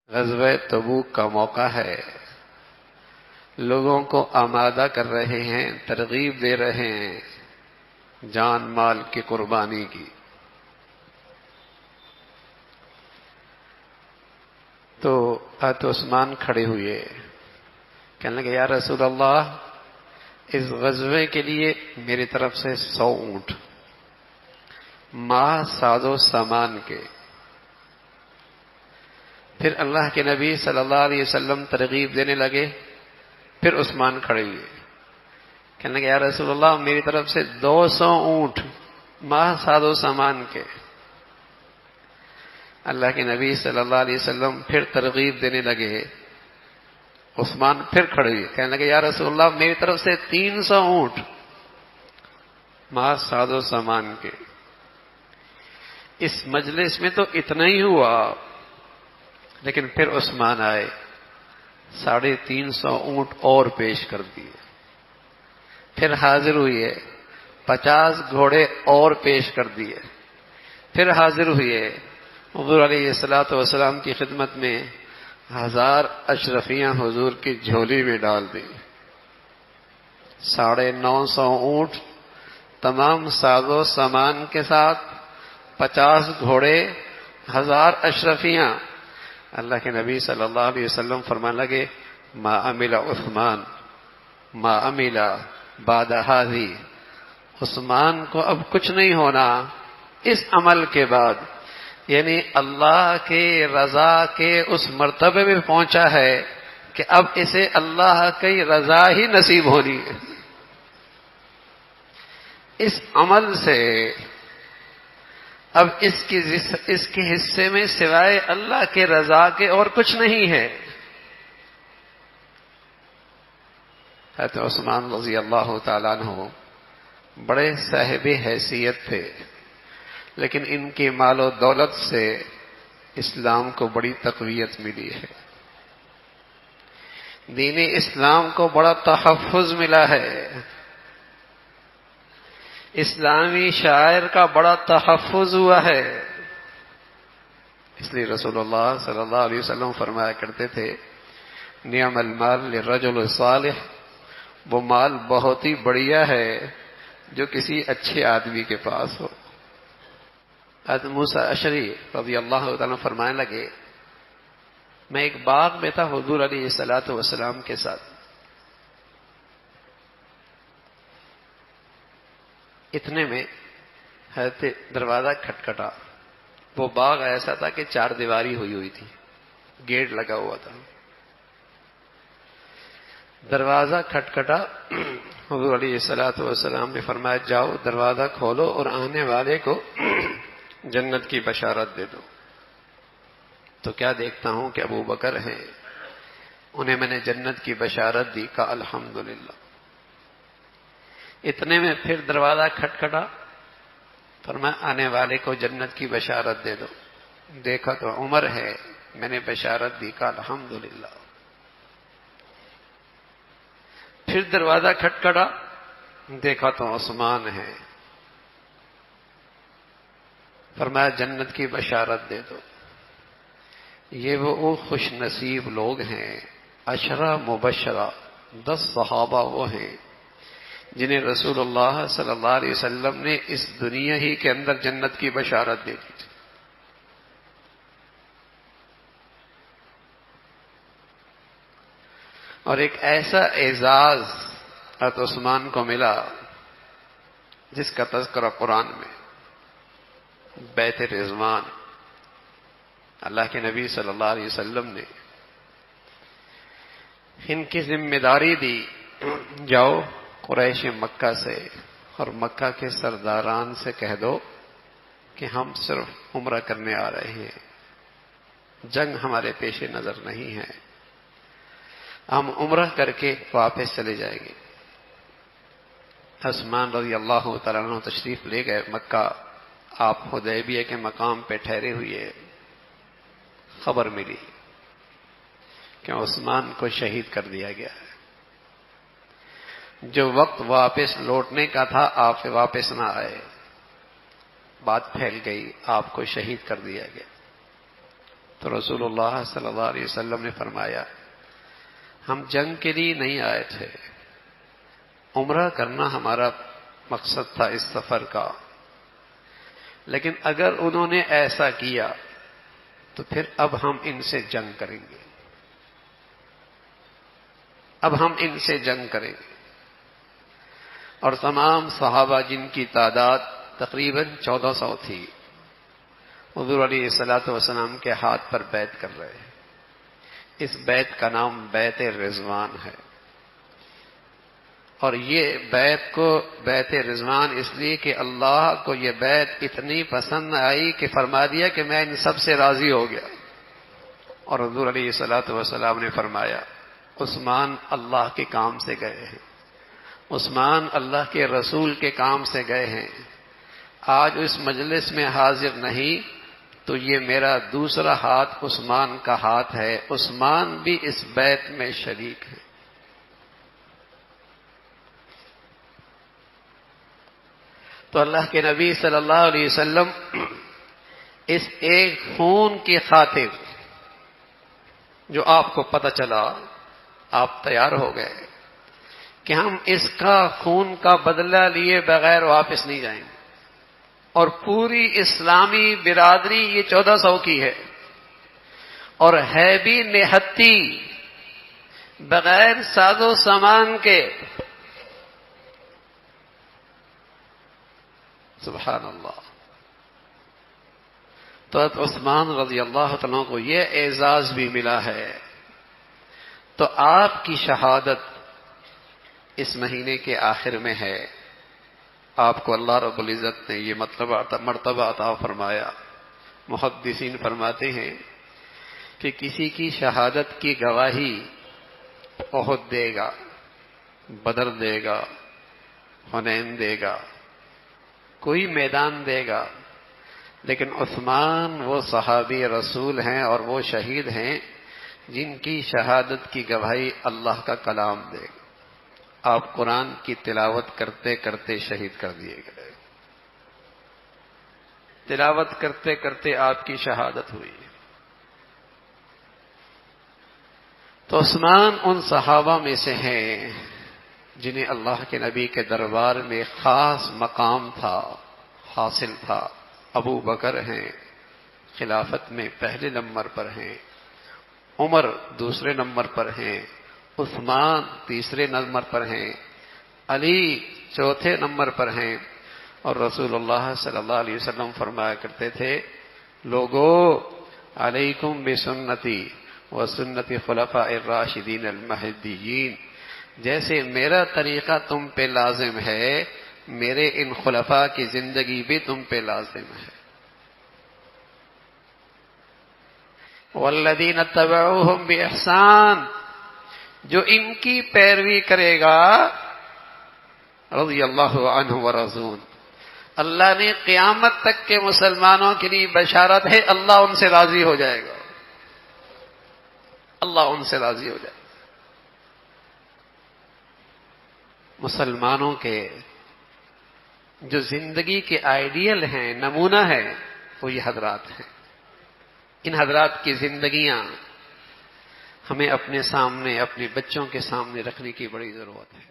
غزوہ تبوک کا موقع ہے، لوگوں کو آمادہ کر رہے ہیں، ترغیب دے رہے ہیں جان مال کی قربانی کی۔ تو حضرت عثمان کھڑے ہوئے، کہنے لگے یا رسول اللہ، اس غزوے کے لیے میری طرف سے 100 اونٹ ماہ ساز و سامان کے۔ پھر اللہ کے نبی صلی اللہ علیہ وسلم ترغیب دینے لگے، پھر عثمان کھڑے ہوئے، کہنے لگے یا رسول اللہ، میری طرف سے 200 اونٹ ماہ ساز و سامان کے۔ اللہ کے نبی صلی اللہ علیہ وسلم پھر ترغیب دینے لگے، عثمان پھر کھڑے ہوئے، کہنے لگے یا رسول اللہ، میری طرف سے 300 اونٹ ماہ ساز و سامان کے۔ اس مجلس میں تو اتنا ہی ہوا، لیکن پھر عثمان آئے، 350 اونٹ اور پیش کر دیے۔ پھر حاضر ہوئے، 50 گھوڑے اور پیش کر دیے۔ پھر حاضر ہوئے، حضور علیہ الصلوۃ والسلام کی خدمت میں 1000 اشرفیاں حضور کی جھولی میں ڈال دی۔ 950 اونٹ تمام ساز و سامان کے ساتھ، 50 گھوڑے، 1000 اشرفیاں۔ اللہ کے نبی صلی اللہ علیہ وسلم فرمانے لگے ما عمل عثمان ما عمل بعد هذه، عثمان کو اب کچھ نہیں ہونا اس عمل کے بعد، یعنی اللہ کے رضا کے اس مرتبے میں پہنچا ہے کہ اب اسے اللہ کی رضا ہی نصیب ہونی ہے۔ اس عمل سے اب اس کے حصے میں سوائے اللہ کے رضا کے اور کچھ نہیں ہے۔ حضرت عثمان رضی اللہ تعالیٰ عنہ بڑے صاحب حیثیت تھے، لیکن ان کی مال و دولت سے اسلام کو بڑی تقویت ملی ہے، دین اسلام کو بڑا تحفظ ملا ہے، اسلامی شاعر کا بڑا تحفظ ہوا ہے۔ اس لیے رسول اللہ صلی اللہ علیہ وسلم فرمایا کرتے تھے نعم المال للرجل الصالح، وہ مال بہت ہی بڑھیا ہے جو کسی اچھے آدمی کے پاس ہو۔ حضرت موسیٰ اشعری رضی اللہ تعالیٰ فرمانے لگے میں ایک باغ میں تھا حضور علیہ الصلوۃ والسلام کے ساتھ، اتنے میں حضرت دروازہ کھٹکھٹا۔ وہ باغ ایسا تھا کہ 4 دیواری ہوئی تھی، گیٹ لگا ہوا تھا۔ دروازہ کھٹکھٹا، حضور علیہ الصلوۃ والسلام نے فرمایا جاؤ دروازہ کھولو اور آنے والے کو جنت کی بشارت دے دو۔ تو کیا دیکھتا ہوں کہ ابو بکر ہیں، انہیں میں نے جنت کی بشارت دی، کہا الحمدللہ۔ اتنے میں پھر دروازہ کھٹکھٹا، فرمایا آنے والے کو جنت کی بشارت دے دو۔ دیکھا تو عمر ہے، میں نے بشارت دی، کہا الحمدللہ۔ پھر دروازہ کھٹکھٹا، دیکھا تو عثمان ہے، فرمایا جنت کی بشارت دے دو۔ یہ وہ خوش نصیب لوگ ہیں، 10 مبشرہ، 10 صحابہ وہ ہیں جنہیں رسول اللہ صلی اللہ علیہ وسلم نے اس دنیا ہی کے اندر جنت کی بشارت دے دی تھی۔ اور ایک ایسا اعزاز حضرت عثمان کو ملا جس کا تذکرہ قرآن میں، بیت رضوان، اللہ کے نبی صلی اللہ علیہ وسلم نے ان کی ذمہ داری دی، جاؤ قریش مکہ سے اور مکہ کے سرداران سے کہہ دو کہ ہم صرف عمرہ کرنے آ رہے ہیں، جنگ ہمارے پیش نظر نہیں ہے، ہم عمرہ کر کے واپس چلے جائیں گے۔ عثمان رضی اللہ تعالیٰ عنہ تشریف لے گئے مکہ، آپ حدیبیہ کے مقام پہ ٹھہرے ہوئے، خبر ملی کہ عثمان کو شہید کر دیا گیا ہے۔ جو وقت واپس لوٹنے کا تھا آپ واپس نہ آئے، بات پھیل گئی، آپ کو شہید کر دیا گیا۔ تو رسول اللہ صلی اللہ علیہ وسلم نے فرمایا ہم جنگ کے لیے نہیں آئے تھے، عمرہ کرنا ہمارا مقصد تھا اس سفر کا، لیکن اگر انہوں نے ایسا کیا تو پھر اب ہم ان سے جنگ کریں گے، اب ہم ان سے جنگ کریں گے۔ اور تمام صحابہ جن کی تعداد تقریباً 1400 تھی، حضور علیہ الصلوۃ والسلام کے ہاتھ پر بیعت کر رہے ہیں۔ اس بیعت کا نام بیعت رضوان ہے، اور یہ بیعت کو بیعت رضوان اس لیے کہ اللہ کو یہ بیعت اتنی پسند آئی کہ فرما دیا کہ میں ان سب سے راضی ہو گیا۔ اور حضور علیہ الصلوۃ والسلام نے فرمایا عثمان اللہ کے کام سے گئے ہیں، عثمان اللہ کے رسول کے کام سے گئے ہیں، آج اس مجلس میں حاضر نہیں تو یہ میرا دوسرا ہاتھ عثمان کا ہاتھ ہے، عثمان بھی اس بیعت میں شریک ہے۔ تو اللہ کے نبی صلی اللہ علیہ وسلم اس ایک خون کی خاطر جو آپ کو پتہ چلا، آپ تیار ہو گئے کہ ہم اس کا خون کا بدلہ لیے بغیر واپس نہیں جائیں گے، اور پوری اسلامی برادری یہ 1400 کی ہے، اور ہے بھی نہتی بغیر ساز و سامان کے۔ سبحان اللہ۔ تو عثمان رضی اللہ عنہ کو یہ اعزاز بھی ملا ہے۔ تو آپ کی شہادت اس مہینے کے آخر میں ہے، آپ کو اللہ رب العزت نے یہ مرتبہ عطا فرمایا۔ محدثین فرماتے ہیں کہ کسی کی شہادت کی گواہی احد دے گا، بدر دے گا، حنین دے گا، کوئی میدان دے گا، لیکن عثمان وہ صحابی رسول ہیں اور وہ شہید ہیں جن کی شہادت کی گواہی اللہ کا کلام دے گا۔ آپ قرآن کی تلاوت کرتے کرتے شہید کر دیے گئے، تلاوت کرتے کرتے آپ کی شہادت ہوئی۔ تو عثمان ان صحابہ میں سے ہیں جنہیں اللہ کے نبی کے دربار میں خاص مقام تھا، حاصل تھا۔ ابو بکر ہیں، خلافت میں پہلے نمبر پر ہیں، عمر دوسرے نمبر پر ہیں، عثمان تیسرے نمبر پر ہیں، علی چوتھے نمبر پر ہیں، اور رسول اللہ صلی اللہ علیہ وسلم فرمایا کرتے تھے لوگو علیکم بسنتی وسنت خلفاء الراشدین المہدیین، جیسے میرا طریقہ تم پہ لازم ہے میرے ان خلفاء کی زندگی بھی تم پہ لازم ہے۔ والذین اتبعوہم باحسان، جو ان کی پیروی کرے گا رضی اللہ عنہ ورضون، اللہ نے قیامت تک کے مسلمانوں کے لیے بشارت ہے اللہ ان سے راضی ہو جائے گا، اللہ ان سے راضی ہو جائے گا۔ مسلمانوں کے جو زندگی کے آئیڈیل ہیں، نمونہ ہے، وہ یہ حضرات ہیں۔ ان حضرات کی زندگیاں ہمیں اپنے سامنے، اپنے بچوں کے سامنے رکھنے کی بڑی ضرورت ہے۔